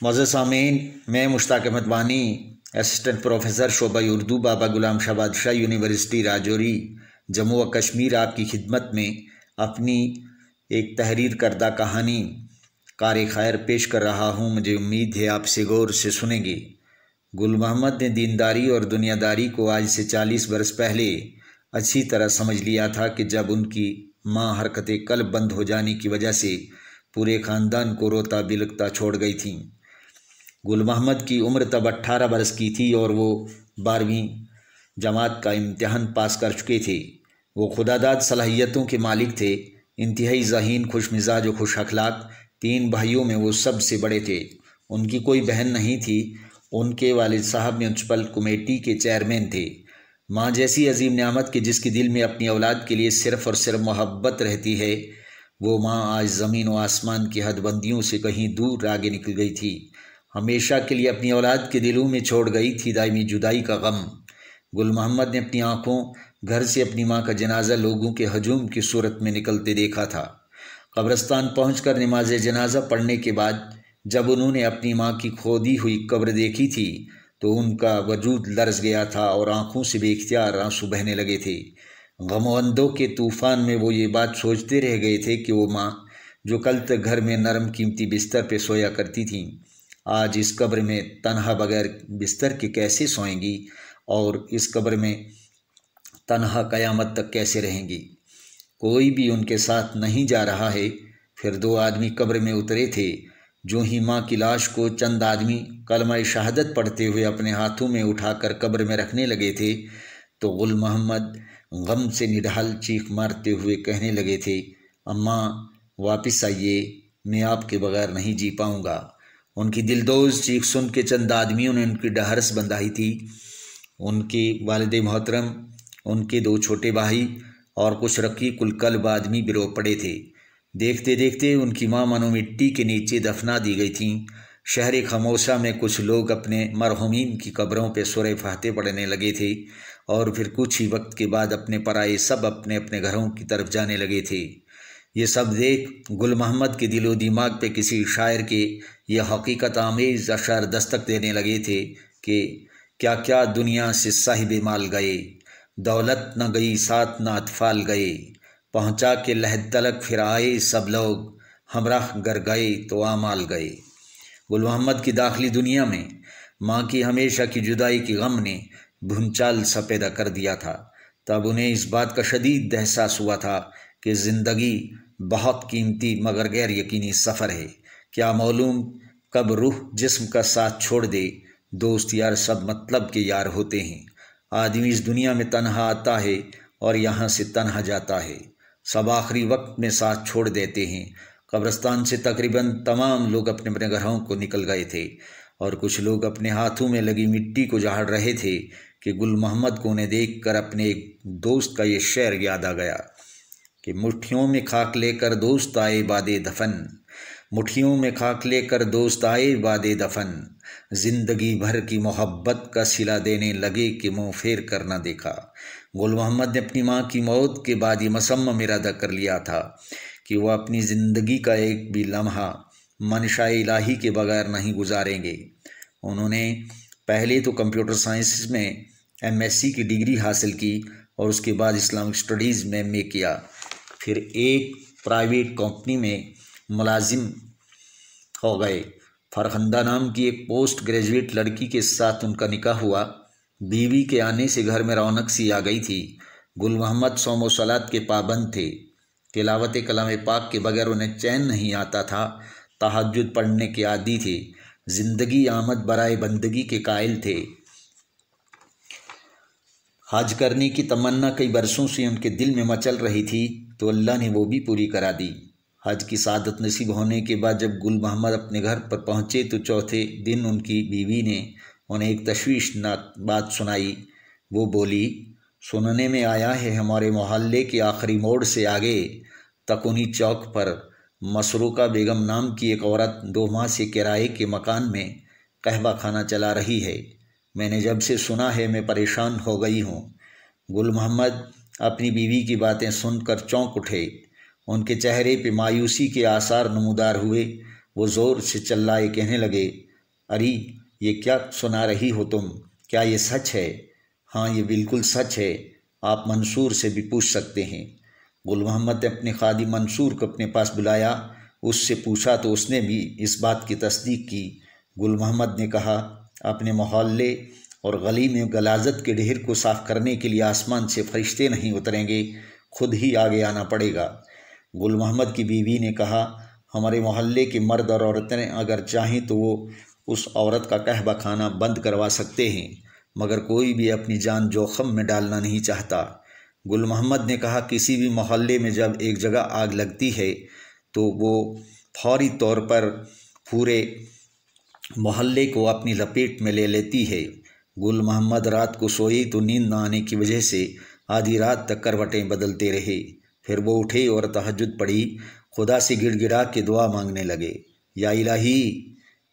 मौजूद सामीन, मैं मुश्ताक अहमद वानी, असिस्टेंट प्रोफेसर शोबा उर्दू बाबा गुलाम शाह बादशाह यूनिवर्सिटी राजौरी जम्मू व कश्मीर आपकी खिदमत में अपनी एक तहरीर करदा कहानी कार खैर पेश कर रहा हूँ। मुझे उम्मीद है आपसे गौर से सुनेंगे। गुल मोहम्मद ने दीनदारी और दुनियादारी को आज से 40 बरस पहले अच्छी तरह समझ लिया था कि जब उनकी माँ हरकत कल्ब बंद हो जाने की वजह से पूरे ख़ानदान को रोता बिलखता छोड़ गई थीं। गुल मोहम्मद की उम्र तब 18 बरस की थी और वो 12वीं जमात का इम्तिहान पास कर चुके थे। वो खुदादाद सलाहियतों के मालिक थे, इंतहाई ज़हीन, खुश मिजाज और खुश अखलाक। 3 भाइयों में वो सबसे बड़े थे। उनकी कोई बहन नहीं थी। उनके वालिद साहब म्यूनसिपल कमेटी के चेयरमैन थे। माँ जैसी अजीम नियामत के जिसके दिल में अपनी औलाद के लिए सिर्फ़ और सिर्फ मोहब्बत रहती है, वो माँ आज ज़मीन व आसमान की हदबंदियों से कहीं दूर आगे निकल गई थी। हमेशा के लिए अपनी औलाद के दिलों में छोड़ गई थी दायमी जुदाई का गम। गुल मोहम्मद ने अपनी आँखों घर से अपनी माँ का जनाजा लोगों के हजूम की सूरत में निकलते देखा था। कब्रिस्तान पहुंचकर नमाज जनाजा पढ़ने के बाद जब उन्होंने अपनी माँ की खोदी हुई कब्र देखी थी तो उनका वजूद लरज़ गया था और आँखों से बेख्तियार आंसू बहने लगे थे। गमोअंदों के तूफ़ान में वो ये बात सोचते रह गए थे कि वो माँ जो कल तक घर में नरम कीमती बिस्तर पे सोया करती थीं, आज इस कब्र में तन्हा बगैर बिस्तर के कैसे सोएंगी और इस कब्र में तन्हा क़यामत तक कैसे रहेंगी। कोई भी उनके साथ नहीं जा रहा है। फिर 2 आदमी कब्र में उतरे थे। जो ही माँ की लाश को चंद आदमी कलमा शहादत पढ़ते हुए अपने हाथों में उठाकर कब्र में रखने लगे थे तो गुल मोहम्मद गम से निढाल चीख मारते हुए कहने लगे थे, अम्मा वापस आइए, मैं आपके बगैर नहीं जी पाऊँगा। उनकी दिलदोज़ चीख सुन के चंद आदमियों ने उनकी ढहरस बंधाई थी। उनके वालिद मोहतरम, उनके 2 छोटे भाई और कुछ रकीकुल कल्ब आदमी भी रो पड़े थे। देखते देखते उनकी माँ मनो मिट्टी के नीचे दफना दी गई थीं। शहर खमोसा में कुछ लोग अपने मरहुमीन की कब्रों पे सूरह फातिहा पढ़ने लगे थे और फिर कुछ ही वक्त के बाद अपने पराए सब अपने अपने घरों की तरफ जाने लगे थे। ये सब देख गुल मोहम्मद के दिलो दिमाग पे किसी शायर के ये हकीकत आमेज़ अशार दस्तक देने लगे थे कि क्या क्या दुनिया से साहिब माल गए, दौलत न गई साथ न अतफाल गए, पहुँचा के लहद तलक फिर आए सब लोग, हमराह गर गए तो आमाल गए। गुल मोहम्मद की दाखिली दुनिया में माँ की हमेशा की जुदाई की गम ने भूचाल सा पैदा कर दिया था। तब उन्हें इस बात का शदीद एहसास हुआ था कि ज़िंदगी बहुत कीमती मगर गैर यकीनी सफ़र है। क्या मालूम कब रूह जिस्म का साथ छोड़ दे। दोस्त यार सब मतलब के यार होते हैं। आदमी इस दुनिया में तन्हा आता है और यहाँ से तन्हा जाता है। सब आखिरी वक्त में साथ छोड़ देते हैं। कब्रिस्तान से तकरीबन तमाम लोग अपने अपने घरों को निकल गए थे और कुछ लोग अपने हाथों में लगी मिट्टी को झाड़ रहे थे कि गुल मोहम्मद को उन्हें देखकर अपने एक दोस्त का ये शेर याद आ गया कि मुट्ठियों में खाक लेकर दोस्त आए बादे दफन, मुट्ठियों में खाक लेकर दोस्त आए बादे दफन, ज़िंदगी भर की मोहब्बत का सिला देने लगे कि मुँह फेर कर न देखा। गुल मोहम्मद ने अपनी माँ की मौत के बाद ये मुसम्मम इरादा कर लिया था कि वह अपनी ज़िंदगी का एक भी लम्हा मनशाए इलाही के बगैर नहीं गुजारेंगे। उन्होंने पहले तो कंप्यूटर साइंस में MSc की डिग्री हासिल की और उसके बाद इस्लामिक स्टडीज़ में MA किया। फिर एक प्राइवेट कंपनी में मुलाजिम हो गए। फरखंदा नाम की एक पोस्ट ग्रेजुएट लड़की के साथ उनका निकाह हुआ। बीवी के आने से घर में रौनक सी आ गई थी। गुल मोहम्मद सौम व सलात के पाबंद थे। तिलावत कलाम पाक के बगैर उन्हें चैन नहीं आता था। तहज्जुद पढ़ने के आदी थे। ज़िंदगी आमद बराए बंदगी के कायल थे। हज करने की तमन्ना कई बरसों से उनके दिल में मचल रही थी तो अल्लाह ने वो भी पूरी करा दी। हज की सादत नसीब होने के बाद जब गुल मोहम्मद अपने घर पर पहुँचे तो चौथे दिन उनकी बीवी ने उन्हें एक तशवीशनाक बात सुनाई। वो बोली, सुनने में आया है हमारे मोहल्ले के आखिरी मोड़ से आगे तकुनी चौक पर मसरूका बेगम नाम की एक औरत 2 माह से किराए के मकान में कहवा खाना चला रही है। मैंने जब से सुना है मैं परेशान हो गई हूँ। गुल मोहम्मद अपनी बीवी की बातें सुनकर चौंक उठे। उनके चेहरे पे मायूसी के आसार नमूदार हुए। वो ज़ोर से चिल्लाए कहने लगे, اری یہ کیا سنا رہی ہو تم؟ کیا یہ سچ ہے؟ ہاں یہ بالکل سچ ہے، آپ منصور سے بھی پوچھ سکتے ہیں۔ گل محمد نے اپنے خادم منصور کو اپنے پاس بلایا، اس سے پوچھا تو اس نے بھی اس بات کی تصدیق کی۔ گل محمد نے کہا، اپنے محلے اور گلی میں غلاظت کے ڈھیر کو صاف کرنے کے لیے آسمان سے فرشتے نہیں اتریں گے، خود ہی آگے آنا پڑے گا۔ گل محمد کی بیوی نے کہا، ہمارے محلے کے مرد اور عورتیں اگر چاہیں تو وہ اس عورت کا قہوہ کھانا بند کروا سکتے ہیں، مگر کوئی بھی اپنی جان جوخم میں ڈالنا نہیں چاہتا۔ گل محمد نے کہا، کسی بھی محلے میں جب ایک جگہ آگ لگتی ہے تو وہ فوری طور پر پورے محلے کو اپنی لپیٹ میں لے لیتی ہے۔ گل محمد رات کو سوئی تو نیند نہ آنے کی وجہ سے آدھی رات تک کروٹیں بدلتے رہے۔ پھر وہ اٹھے اور تہجد پڑھی، خدا سے گڑ گڑا کے دعا مانگنے لگے، یا الہی،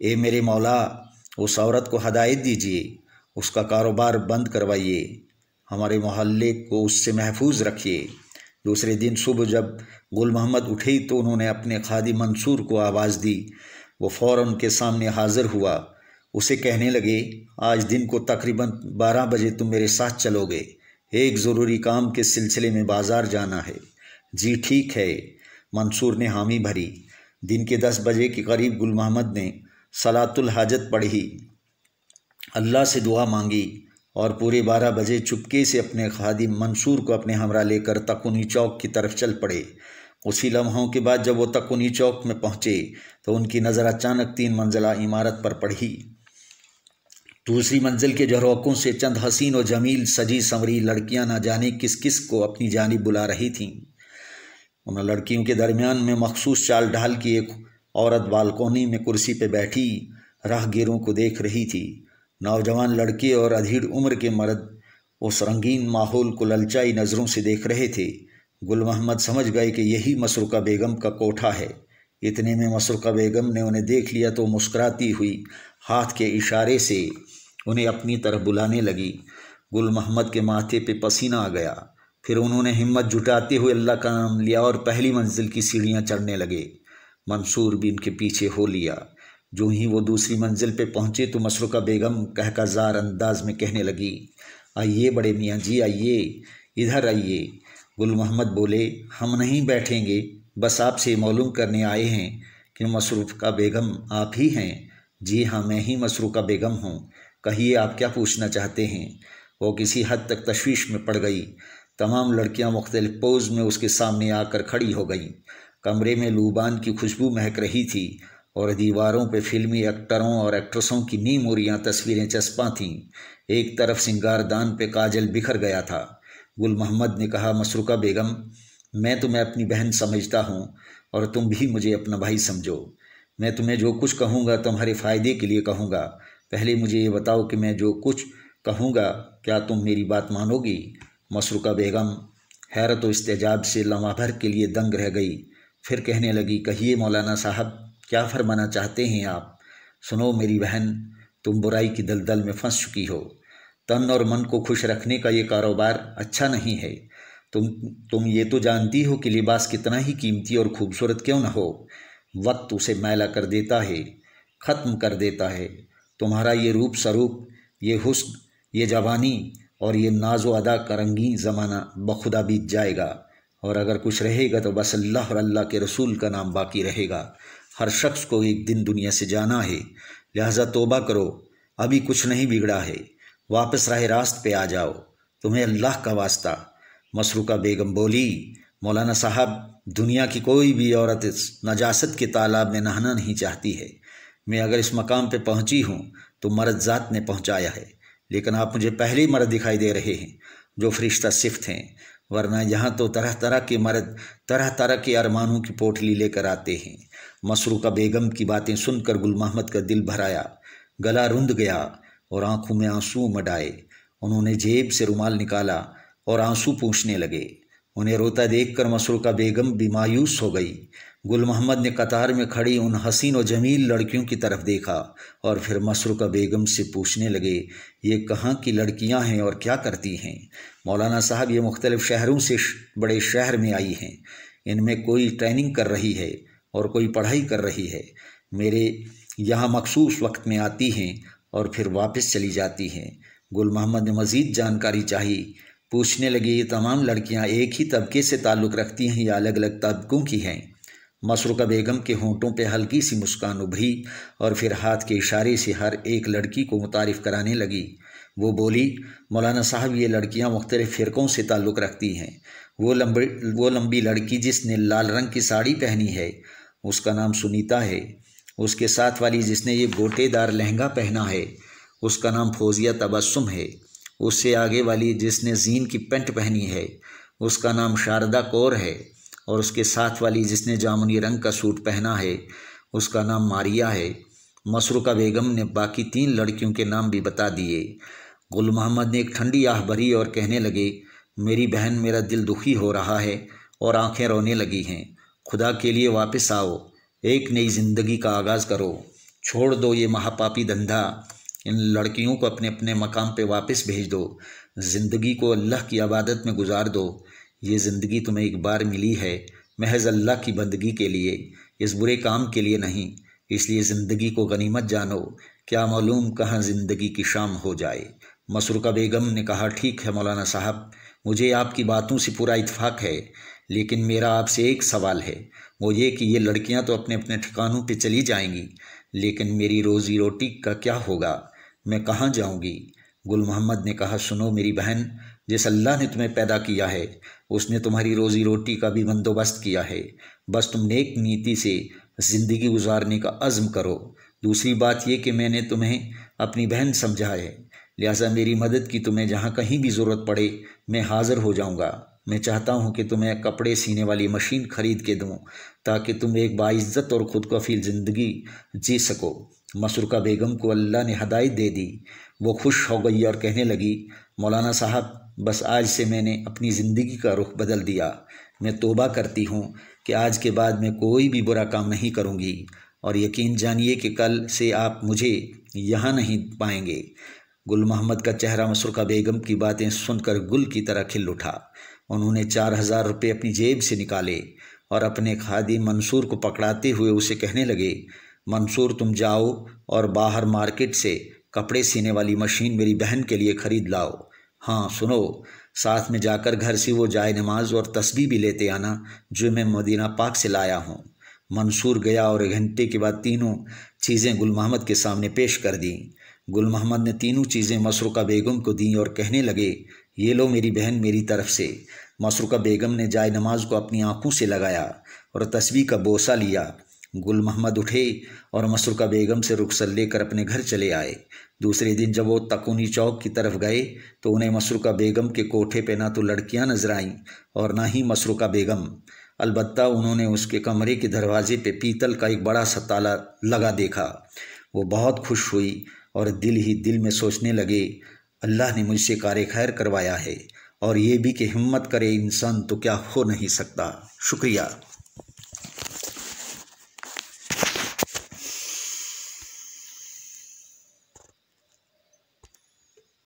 اے میرے مولا، اس عورت کو ہدایت دیجیے، اس کا کاروبار بند کروائیے، ہمارے محلے کو اس سے محفوظ رکھیے۔ دوسرے دن صبح جب گل محمد اٹھے تو انہوں نے اپنے خادم منصور کو آواز دی۔ وہ فوراً ان کے سامنے حاضر ہوا، اسے کہنے لگے، آج دن کو تقریباً 12 بجے تم میرے ساتھ چلو گے، ایک ضروری کام کے سلسلے میں بازار جانا ہے۔ جی ٹھیک ہے، منصور نے حامی بھری۔ دن کے 10 بجے کے قریب گل محمد نے صلاۃ الحاجت پڑھی، اللہ سے دعا مانگی اور پورے 12 بجے چپکے سے اپنے خادم منصور کو اپنے ہمراہ لے کر تکونی چوک کی طرف چل پڑے۔ اسی لمحوں کے بعد جب وہ تکونی چوک میں پہنچے تو ان کی نظر اچانک 3 منزلہ عمارت پر پڑی۔ دوسری منزل کے جھروکوں سے چند حسین و جمیل سجی سنوری لڑکیاں نہ جانے کس کس کو اپنی جانب بلا رہی تھیں۔ ان لڑکیوں کے درمیان میں مخصوص چال ڈھال کی ایک عورت بالکونی میں کرسی پہ بیٹھی راہ گیروں کو دیکھ رہی تھی۔ نوجوان لڑکے اور ادھیڑ عمر کے مرد اس رنگین ماحول کو للچائی نظروں سے دیکھ رہے تھے۔ گل محمد سمجھ گئے کہ یہی مسروقہ بیگم کا کوٹھا ہے۔ اتنے میں مسروقہ بیگم نے انہیں دیکھ لیا تو مسکراتی ہوئی ہاتھ کے اشارے سے انہیں اپنی طرف بلانے لگی۔ گل محمد کے ماتھے پہ پسینہ آ گیا۔ پھر انہوں نے ہمت جٹاتے ہوئے اللہ کا نام لیا اور پہلی منزل کی سیڑھیاں چڑھنے لگے۔ منصور بھی ان کے پیچھے ہو لیا۔ جو ہی وہ دوسری منزل پہ پہنچے تو مسروقہ بیگم کہکشار انداز میں کہنے لگی، آئیے بڑے میاں جی، آئیے، ادھر آئیے۔ گل محمد بولے، ہم نہیں بیٹھیں گے، بس آپ سے معلوم کرنے آئے ہیں کہ مسروقہ بیگم آپ ہی ہیں؟ جی ہاں، میں ہی مسروقہ بیگم ہوں، کہیے آپ کیا پوچھنا چاہتے ہیں؟ وہ کسی حد تک تشویش میں پڑ گئی۔ تمام لڑکیاں مختلف پوز میں اس کے سامنے آ کر کھڑی ہو گئیں۔ کمرے میں لوبان کی خوشبو مہک رہی تھی اور دیواروں پہ فلمی ایکٹروں اور ایکٹریسوں کی نیم عریاں تصویریں چسپاں تھیں۔ ایک طرف سنگار دان پہ کاجل بکھر گیا تھا۔ گل محمد نے کہا، مسروقہ بیگم، میں تمہیں اپنی بہن سمجھتا ہوں اور تم بھی مجھے اپنا بھائی سمجھو۔ میں تمہیں جو کچھ کہوں گا تمہارے فائدے کے لیے کہوں گا۔ پہلے مجھے یہ بتاؤ کہ میں جو کچھ کہوں گا کیا تم میری بات مانو گی؟ مسروقہ بیگم حیرت و استعجاب سے لمحہ بھر کے لیے دنگ رہ گئی، پھر کہنے لگی، کہیے مولانا صاحب، کیا فرمانا چاہتے ہیں آپ؟ سنو میری بہن، تم برائی کی دلدل میں پھنس چکی ہو۔ تن اور من کو خوش رکھنے کا یہ کاروبار اچھا نہیں ہے۔ تم یہ تو جانتی ہو کہ لباس کتنا ہی قیمتی اور خوبصورت کیوں نہ ہو، وقت اسے میلا کر دیتا ہے، ختم کر دیتا ہے۔ تمہارا یہ روپ سروپ، یہ حسن، یہ جوانی اور یہ ناز و ادا کا رنگین زمانہ بخدا بیت جائے گا، اور اگر کچھ رہے گا تو بس اللہ اور اللہ کے رسول کا نام باقی رہے گا۔ ہر شخص کو ایک دن دنیا سے جانا ہے، لہٰذا توبہ کرو، ابھی کچھ نہیں بگڑا ہے، واپس راہ راست پہ آ جاؤ، تمہیں اللہ کا واسطہ۔ مسروقہ بیگم بولی، مولانا صاحب، دنیا کی کوئی بھی عورت اس نجاست کے تالاب میں نہانا نہیں چاہتی ہے۔ میں اگر اس مقام پہ پہنچی ہوں تو مرد ذات نے پہنچایا ہے، لیکن آپ مجھے پہلے مرد دکھائی دے رہے ہیں جو فرشتہ صفت ہیں، ورنہ یہاں تو طرح طرح کے مرد طرح طرح کے ارمانوں کی پوٹلی لے کر آتے ہیں۔ مسروقہ بیگم کی باتیں سن کر گل محمد کا دل بھر آیا، گلا رند گیا اور آنکھوں میں آنسو مڈ آئے۔ انہوں نے جیب سے رومال نکالا اور آنسو پوچھنے لگے۔ انہیں روتا دیکھ کر مسروقہ بیگم بھی مایوس ہو گئی۔ گل محمد نے قطار میں کھڑی ان حسین و جمیل لڑکیوں کی طرف دیکھا اور پھر مسروقہ بیگم سے پوچھنے لگے، یہ کہاں کی لڑکیاں ہیں اور کیا کرتی ہیں؟ مولانا صاحب، یہ مختلف شہروں سے بڑے شہر میں آئی ہیں، ان میں کوئی ٹریننگ کر رہی ہے और कोई पढ़ाई कर रही है। मेरे यहाँ मखसूस वक्त में आती हैं और फिर वापस चली जाती हैं। गुल मोहम्मद ने मज़ीद जानकारी चाही। पूछने लगे, ये तमाम लड़कियाँ एक ही तबके से ताल्लुक़ रखती हैं या अलग अलग तबकों की हैं? मसरूका बेगम के होंठों पे हल्की सी मुस्कान उभरी और फिर हाथ के इशारे से हर एक लड़की को मुतारिफ़ कराने लगी। वो बोली, मौलाना साहब, ये लड़कियां मुख्तलिफ़ फ़िरक़ों से ताल्लुक़ रखती हैं। वो लंबी लड़की जिसने लाल रंग की साड़ी पहनी है उसका नाम सुनीता है। उसके साथ वाली जिसने ये गोटेदार लहंगा पहना है उसका नाम फौजिया तबस्सुम है। उससे आगे वाली जिसने जीन की पेंट पहनी है उसका नाम शारदा कौर है। और उसके साथ वाली जिसने जामुनी रंग का सूट पहना है उसका नाम मारिया है। मसरूका बेगम ने बाकी 3 लड़कियों के नाम भी बता दिए। गुल मोहम्मद ने एक ठंडी आह भरी और कहने लगे, मेरी बहन, मेरा दिल दुखी हो रहा है और आंखें रोने लगी हैं। खुदा के लिए वापस आओ, एक नई ज़िंदगी का आगाज़ करो। छोड़ दो ये महापापी धंधा। इन लड़कियों को अपने अपने मकाम पे वापस भेज दो। ज़िंदगी को अल्लाह की इबादत में गुजार दो। ये ज़िंदगी तुम्हें एक बार मिली है, महज अल्लाह की बंदगी के लिए, इस बुरे काम के लिए नहीं। इसलिए ज़िंदगी को गनीमत जानो, क्या मालूम कहाँ ज़िंदगी की शाम हो जाए। मसरूका बेगम ने कहा, ठीक है मौलाना साहब, मुझे आपकी बातों से पूरा इत्फाक है, लेकिन मेरा आपसे एक सवाल है। वो ये कि ये लड़कियां तो अपने अपने ठिकानों पे चली जाएंगी, लेकिन मेरी रोज़ी रोटी का क्या होगा? मैं कहाँ जाऊंगी? गुल मोहम्मद ने कहा, सुनो मेरी बहन, जिस अल्लाह ने तुम्हें पैदा किया है उसने तुम्हारी रोज़ी रोटी का भी बंदोबस्त किया है। बस तुम नेक नीति से ज़िंदगी गुजारने का अज़्म करो। दूसरी बात यह कि मैंने तुम्हें अपनी बहन समझा है, लिहाजा मेरी मदद की तुम्हें जहाँ कहीं भी ज़रूरत पड़े मैं हाज़िर हो जाऊँगा। मैं चाहता हूँ कि तुम्हें कपड़े सीने वाली मशीन ख़रीद के दूँ ताकि तुम एक बाइज़्ज़त और ख़ुद कफ़ील ज़िंदगी जी सको। मसरूका बेगम को अल्लाह ने हदायत दे दी। वो खुश हो गई और कहने लगी, मौलाना साहब, बस आज से मैंने अपनी ज़िंदगी का रुख बदल दिया। मैं तौबा करती हूँ कि आज के बाद मैं कोई भी बुरा काम नहीं करूँगी, और यकीन जानिए कि कल से आप मुझे यहाँ नहीं पाएंगे। गुल मोहम्मद का चेहरा मसरूका बेगम की बातें सुनकर गुल की तरह खिल उठा। उन्होंने 4000 रुपये अपनी जेब से निकाले और अपने खादिम मंसूर को पकड़ाते हुए उसे कहने लगे, मंसूर, तुम जाओ और बाहर मार्केट से कपड़े सीने वाली मशीन मेरी बहन के लिए ख़रीद लाओ। हाँ सुनो, साथ में जाकर घर से वो जाए नमाज और तस्बीह भी लेते आना जो मैं मदीना पाक से लाया हूँ। मंसूर गया और 1 घंटे के बाद तीनों चीज़ें गुल मोहम्मद के सामने पेश कर दी। गुल मोहम्मद ने तीनों चीज़ें मसरूका बेगम को दी और कहने लगे, ये लो मेरी बहन, मेरी तरफ से। मसरूका बेगम ने जाए नमाज को अपनी आंखों से लगाया और तस्बीह का बोसा लिया। गुल मोहम्मद उठे और मसरूका बेगम से रुखसत लेकर अपने घर चले आए। दूसरे दिन जब वो तकूनी चौक की तरफ गए तो उन्हें मसरूका बेगम के कोठे पे ना तो लड़कियां नजर आईं और ना ही मसरूका बेगम। अलबत्ता उन्होंने उसके कमरे के दरवाजे पे पीतल का एक बड़ा सा ताला लगा देखा। वो बहुत खुश हुई और दिल ही दिल में सोचने लगे, अल्लाह ने मुझसे कार खैर करवाया है, और ये भी कि हिम्मत करे इंसान तो क्या हो नहीं सकता। शुक्रिया।